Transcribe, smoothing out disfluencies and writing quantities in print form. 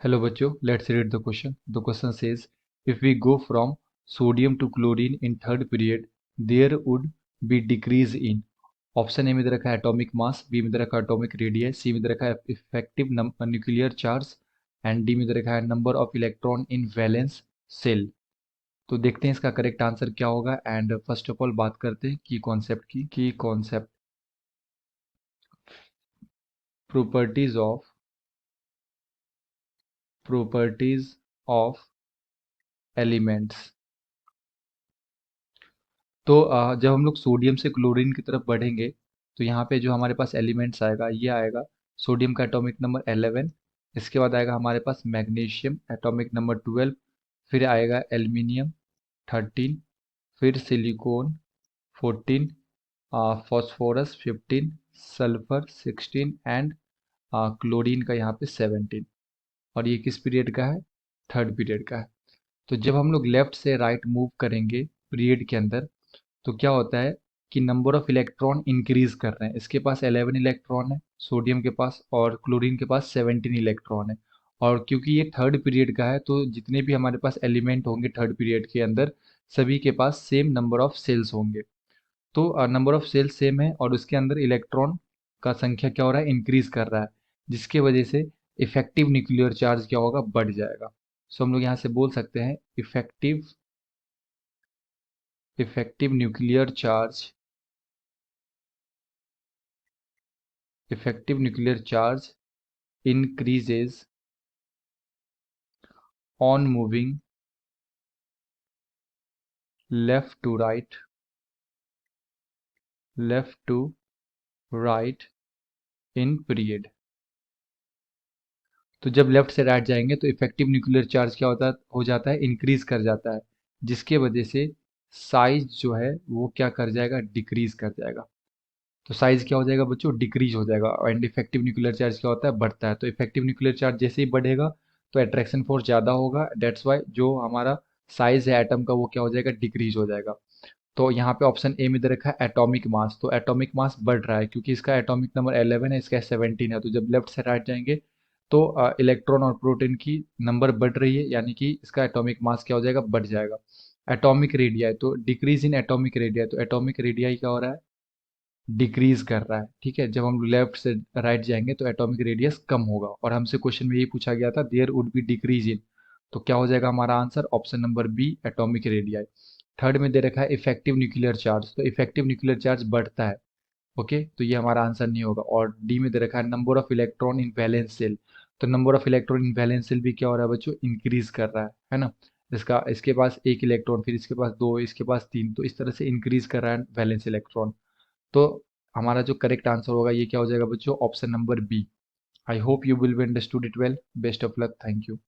Hello बच्चों, let's read the question. The question says, if we go from sodium to chlorine in third period, there would be decrease in. Option A में दे रखा है atomic mass, B में दे रखा है atomic radius, सी में दे रखा है effective nuclear charge and D में दे रखा है number of electron in valence shell. तो देखते हैं इसका करेक्ट आंसर क्या होगा। एंड फर्स्ट ऑफ ऑल बात करते हैं की कॉन्सेप्ट प्रॉपर्टीज ऑफ एलिमेंट्स। तो जब हम लोग सोडियम से क्लोरीन की तरफ बढ़ेंगे तो यहाँ पे जो हमारे पास एलिमेंट्स आएगा ये आएगा सोडियम का एटॉमिक नंबर 11। इसके बाद आएगा हमारे पास मैग्नीशियम एटॉमिक नंबर 12। फिर आएगा एल्युमिनियम 13। फिर silicon 14। Phosphorus 15। Sulphur 16 and chlorine का यहाँ पे 17। और ये किस पीरियड का है? थर्ड पीरियड का है। तो जब हम लोग लेफ्ट से राइट मूव करेंगे पीरियड के अंदर तो क्या होता है कि नंबर ऑफ इलेक्ट्रॉन इंक्रीज कर रहे हैं। इसके पास 11 इलेक्ट्रॉन है सोडियम के पास, और क्लोरीन के पास 17 इलेक्ट्रॉन है। और क्योंकि ये थर्ड पीरियड का है तो जितने भी हमारे पास एलिमेंट होंगे थर्ड पीरियड के अंदर सभी के पास सेम नंबर ऑफ सेल्स होंगे। तो नंबर ऑफ सेल्स सेम है और उसके अंदर इलेक्ट्रॉन का संख्या क्या हो रहा है? इंक्रीज कर रहा है, जिसके वजह से इफेक्टिव न्यूक्लियर चार्ज क्या होगा? बढ़ जाएगा। सो हम लोग यहाँ से बोल सकते हैं effective nuclear charge effective nuclear charge increases on moving left to right in period। तो जब लेफ्ट से राइट जाएंगे तो इफेक्टिव न्यूक्लियर चार्ज क्या हो जाता है? इंक्रीज कर जाता है, जिसके वजह से साइज जो है वो क्या कर जाएगा? डिक्रीज कर जाएगा। तो साइज क्या हो जाएगा बच्चों? डिक्रीज हो जाएगा। एंड इफेक्टिव न्यूक्लियर चार्ज क्या होता है? बढ़ता है। तो इफेक्टिव न्यूक्लियर चार्ज जैसे ही बढ़ेगा तो अट्रैक्शन फोर्स ज़्यादा होगा, डेट्स वाई जो हमारा साइज है एटम का वो क्या हो जाएगा? डिक्रीज हो जाएगा। तो यहाँ पे ऑप्शन ए में दे रखा है एटॉमिक मास, तो एटॉमिक मास बढ़ रहा है क्योंकि इसका एटॉमिक नंबर 11 है, इसका 17 है। तो जब लेफ्ट से राइट जाएंगे तो इलेक्ट्रॉन और प्रोटीन की नंबर बढ़ रही है, यानी कि इसका एटॉमिक मास क्या हो जाएगा? बढ़ जाएगा। एटॉमिक रेडियाई, तो डिक्रीज इन एटॉमिक रेडियाई, तो एटॉमिक रेडियाई क्या हो रहा है? डिक्रीज कर रहा है। ठीक है, जब हम लेफ्ट से राइट जाएंगे तो एटॉमिक रेडियस कम होगा। और हमसे क्वेश्चन में यही पूछा गया था there would be decrease in. तो क्या हो जाएगा हमारा answer? Option number B atomic radii. Third में दे रखा है इफेक्टिव न्यूक्लियर चार्ज, तो इफेक्टिव न्यूक्लियर चार्ज बढ़ता है। ओके, तो ये हमारा आंसर नहीं होगा। और डी में दे रखा है number of electron in valence shell, तो number of electron in valence shell भी क्या हो रहा है बच्चों? इंक्रीज कर रहा है ना। इसका इसके पास एक इलेक्ट्रॉन, फिर इसके पास दो, इसके पास तीन, तो इस तरह से इंक्रीज कर रहा है वैलेंस इलेक्ट्रॉन। तो हमारा जो करेक्ट आंसर होगा ये क्या हो जाएगा बच्चों? Option number B. I hope you will be understood it well. Best of luck, thank you.